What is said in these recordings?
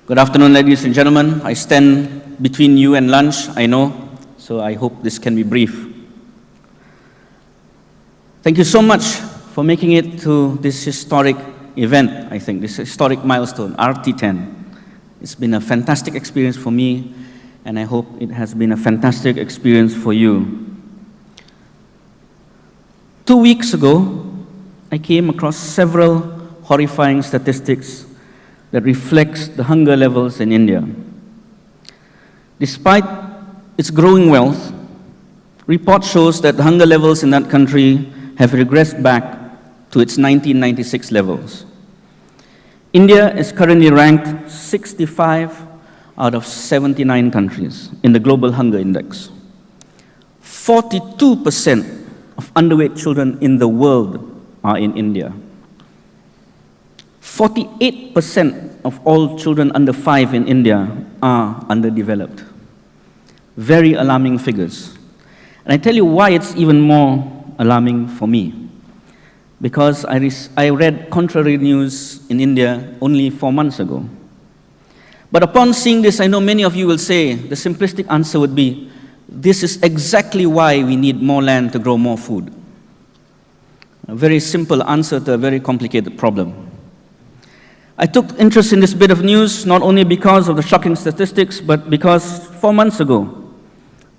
Good afternoon, ladies and gentlemen. I stand between you and lunch, I know, so I hope this can be brief. Thank you so much for making it to this historic event, I think, this historic milestone, RT10. It's been a fantastic experience for me, and I hope it has been a fantastic experience for you. 2 weeks ago, I came across several horrifying statistics that reflects the hunger levels in India. Despite its growing wealth, report shows that the hunger levels in that country have regressed back to its 1996 levels. India is currently ranked 65 out of 79 countries in the Global Hunger Index. 42% of underweight children in the world are in India. 48% of all children under 5 in India are underdeveloped. Very alarming figures. And I tell you why it's even more alarming for me. Because I read contrary news in India only 4 months ago. But upon seeing this, I know many of you will say, the simplistic answer would be, this is exactly why we need more land to grow more food. A very simple answer to a very complicated problem. I took interest in this bit of news not only because of the shocking statistics, but because 4 months ago,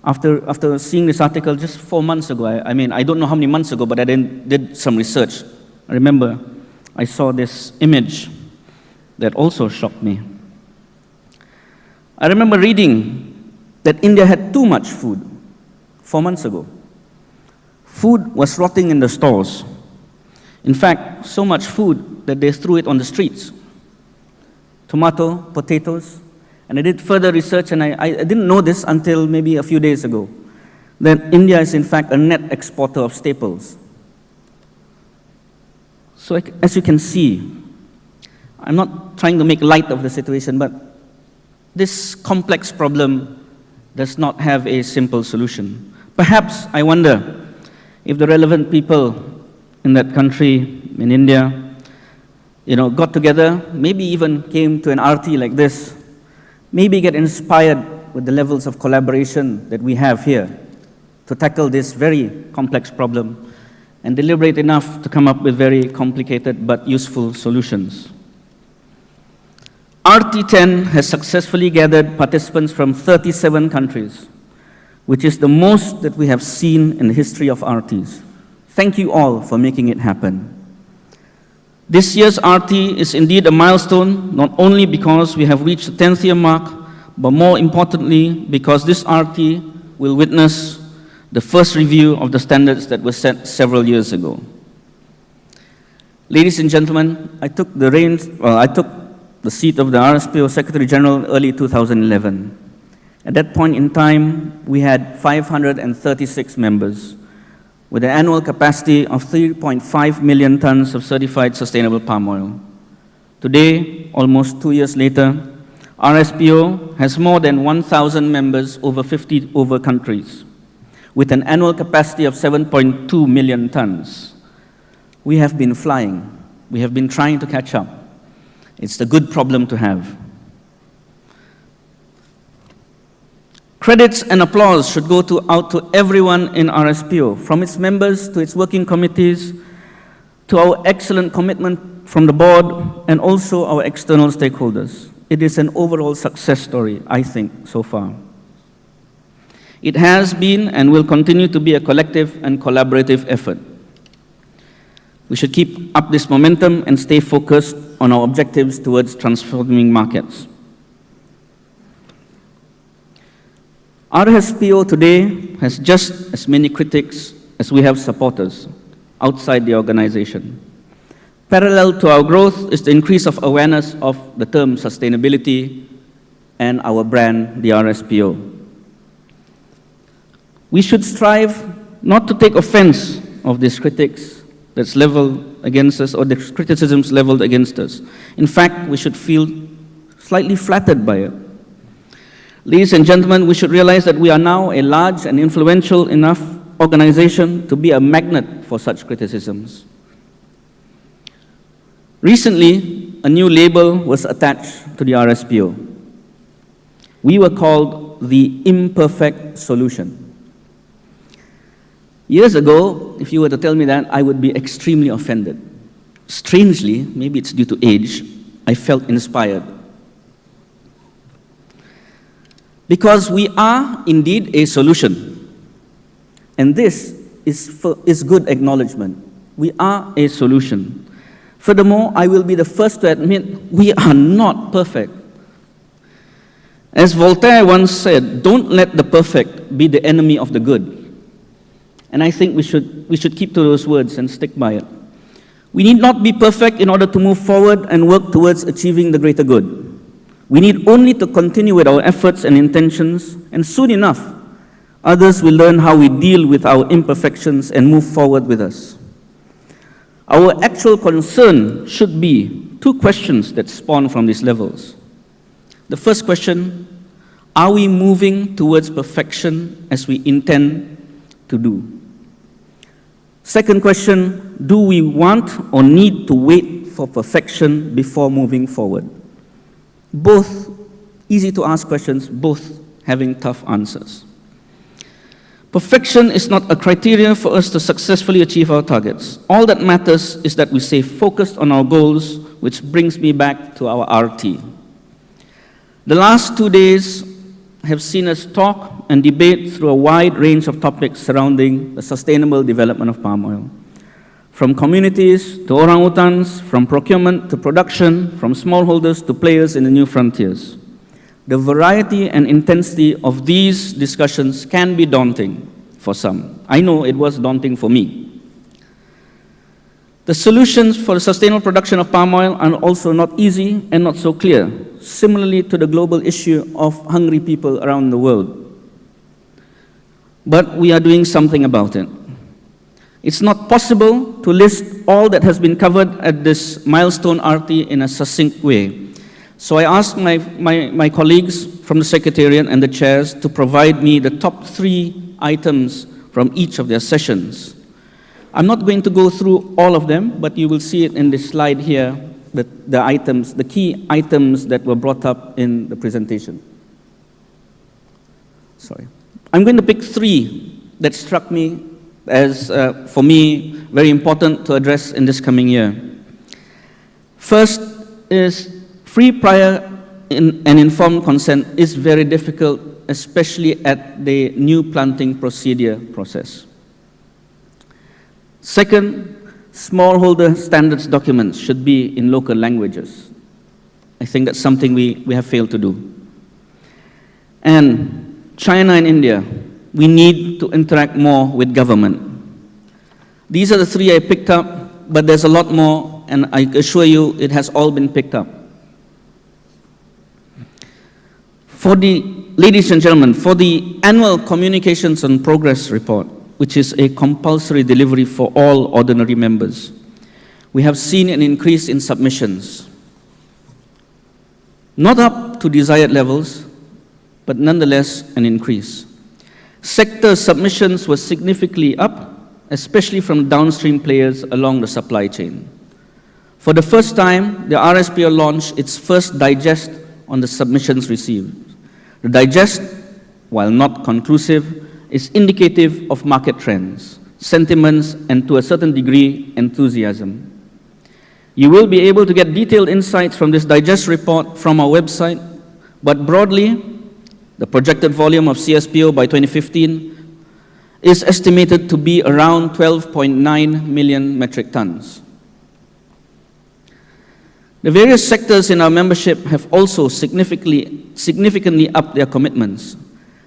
after seeing this article just 4 months ago, I don't know how many months ago, but I then did some research. I remember I saw this image that also shocked me. I remember reading that India had too much food 4 months ago. Food was rotting in the stores. In fact, so much food that they threw it on the streets. Tomato, potatoes, and I did further research, and I didn't know this until maybe a few days ago, that India is in fact a net exporter of staples. So as you can see, I'm not trying to make light of the situation, but this complex problem does not have a simple solution. Perhaps, I wonder, if the relevant people in that country, in India, got together, maybe even came to an RT like this, maybe get inspired with the levels of collaboration that we have here to tackle this very complex problem and deliberate enough to come up with very complicated but useful solutions. RT10 has successfully gathered participants from 37 countries, which is the most that we have seen in the history of RTs. Thank you all for making it happen. This year's RT is indeed a milestone, not only because we have reached the 10th year mark, but more importantly, because this RT will witness the first review of the standards that were set several years ago. Ladies and gentlemen, I took the seat of the RSPO Secretary General early 2011. At that point in time, we had 536 members, with an annual capacity of 3.5 million tons of certified sustainable palm oil. Today, almost 2 years later, RSPO has more than 1,000 members over 50 countries, with an annual capacity of 7.2 million tons. We have been flying. We have been trying to catch up. It's a good problem to have. Credits and applause should go out to everyone in RSPO, from its members to its working committees, to our excellent commitment from the board, and also our external stakeholders. It is an overall success story, I think, so far. It has been and will continue to be a collective and collaborative effort. We should keep up this momentum and stay focused on our objectives towards transforming markets. RSPO today has just as many critics as we have supporters outside the organization. Parallel to our growth is the increase of awareness of the term sustainability and our brand, the RSPO. We should strive not to take offense of these critics that's leveled against us or the criticisms leveled against us. In fact, we should feel slightly flattered by it. Ladies and gentlemen, we should realize that we are now a large and influential enough organization to be a magnet for such criticisms. Recently, a new label was attached to the RSPO. We were called the imperfect solution. Years ago, if you were to tell me that, I would be extremely offended. Strangely, maybe it's due to age, I felt inspired. Because we are indeed a solution. And this is good acknowledgement. We are a solution. Furthermore, I will be the first to admit we are not perfect. As Voltaire once said, don't let the perfect be the enemy of the good. And I think we should keep to those words and stick by it. We need not be perfect in order to move forward and work towards achieving the greater good. We need only to continue with our efforts and intentions, and soon enough, others will learn how we deal with our imperfections and move forward with us. Our actual concern should be two questions that spawn from these levels. The first question, are we moving towards perfection as we intend to do? Second question, do we want or need to wait for perfection before moving forward? Both easy to ask questions, both having tough answers. Perfection is not a criteria for us to successfully achieve our targets. All that matters is that we stay focused on our goals, which brings me back to our RT. The last 2 days have seen us talk and debate through a wide range of topics surrounding the sustainable development of palm oil. From communities to orangutans, from procurement to production, from smallholders to players in the new frontiers. The variety and intensity of these discussions can be daunting for some. I know it was daunting for me. The solutions for the sustainable production of palm oil are also not easy and not so clear, similarly to the global issue of hungry people around the world. But we are doing something about it. It's not possible to list all that has been covered at this milestone RT in a succinct way. So I asked my colleagues from the Secretariat and the chairs to provide me the top 3 items from each of their sessions. I'm not going to go through all of them, but you will see it in this slide here, the key items that were brought up in the presentation. Sorry. I'm going to pick 3 that struck me as, for me, very important to address in this coming year. First is free, prior, and informed consent is very difficult, especially at the new planting process. Second, smallholder standards documents should be in local languages. I think that's something we have failed to do. And China and India, we need to interact more with government. These are the 3 I picked up, but there's a lot more, and I assure you it has all been picked up. Ladies and gentlemen, for the annual Communications on Progress report, which is a compulsory delivery for all ordinary members, we have seen an increase in submissions. Not up to desired levels, but nonetheless an increase. Sector submissions were significantly up, especially from downstream players along the supply chain. For the first time, the RSPO launched its first digest on the submissions received. The digest, while not conclusive, is indicative of market trends, sentiments, and to a certain degree, enthusiasm. You will be able to get detailed insights from this digest report from our website, but broadly, the projected volume of CSPO by 2015 is estimated to be around 12.9 million metric tons. The various sectors in our membership have also significantly upped their commitments.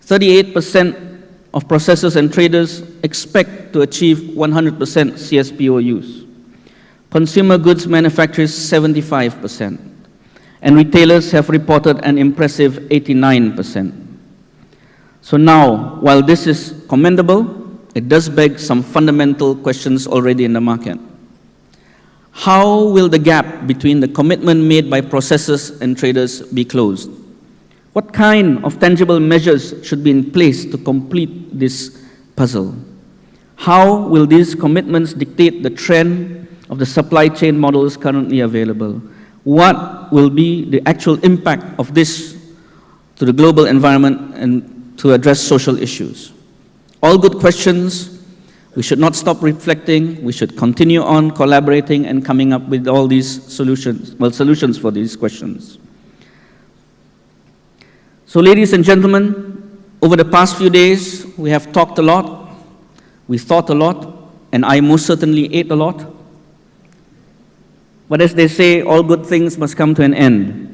38% of processors and traders expect to achieve 100% CSPO use. Consumer goods manufacturers, 75%. And retailers have reported an impressive 89%. So now, while this is commendable, it does beg some fundamental questions already in the market. How will the gap between the commitment made by processors and traders be closed? What kind of tangible measures should be in place to complete this puzzle? How will these commitments dictate the trend of the supply chain models currently available? What will be the actual impact of this to the global environment and to address social issues? All good questions. We should not stop reflecting. We should continue on collaborating and coming up with all these solutions for these questions. So, ladies and gentlemen, over the past few days, we have talked a lot, we thought a lot, and I most certainly ate a lot. But as they say, all good things must come to an end.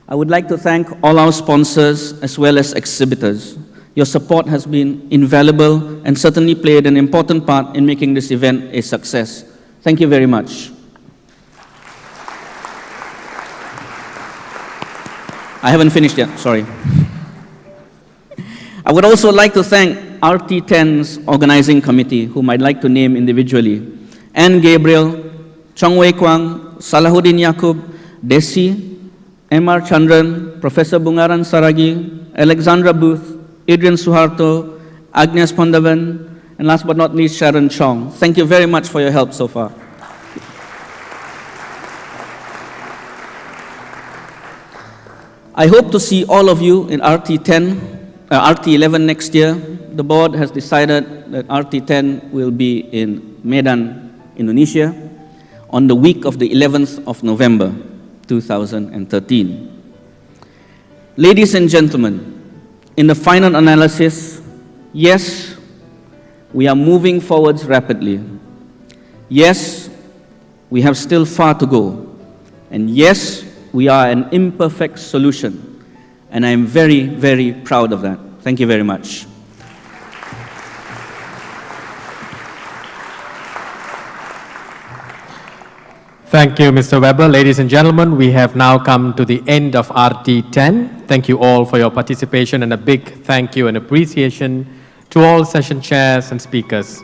I would like to thank all our sponsors as well as exhibitors. Your support has been invaluable and certainly played an important part in making this event a success. Thank you very much. I haven't finished yet, sorry. I would also like to thank RT10's organizing committee, whom I'd like to name individually. Anne Gabriel, Chong Wei Kwang, Salahuddin Yaqub, Desi, M.R. Chandran, Professor Bungaran Saragi, Alexandra Booth, Adrian Suharto, Agnes Pondavan, and last but not least, Sharon Chong. Thank you very much for your help so far. I hope to see all of you in RT11 next year. The board has decided that RT10 will be in Medan, Indonesia, on the week of the 11th of November, 2013. Ladies and gentlemen, in the final analysis, yes, we are moving forwards rapidly. Yes, we have still far to go. And yes, we are an imperfect solution. And I am very, very proud of that. Thank you very much. Thank you, Mr. Weber. Ladies and gentlemen, we have now come to the end of RT10. Thank you all for your participation, and a big thank you and appreciation to all session chairs and speakers.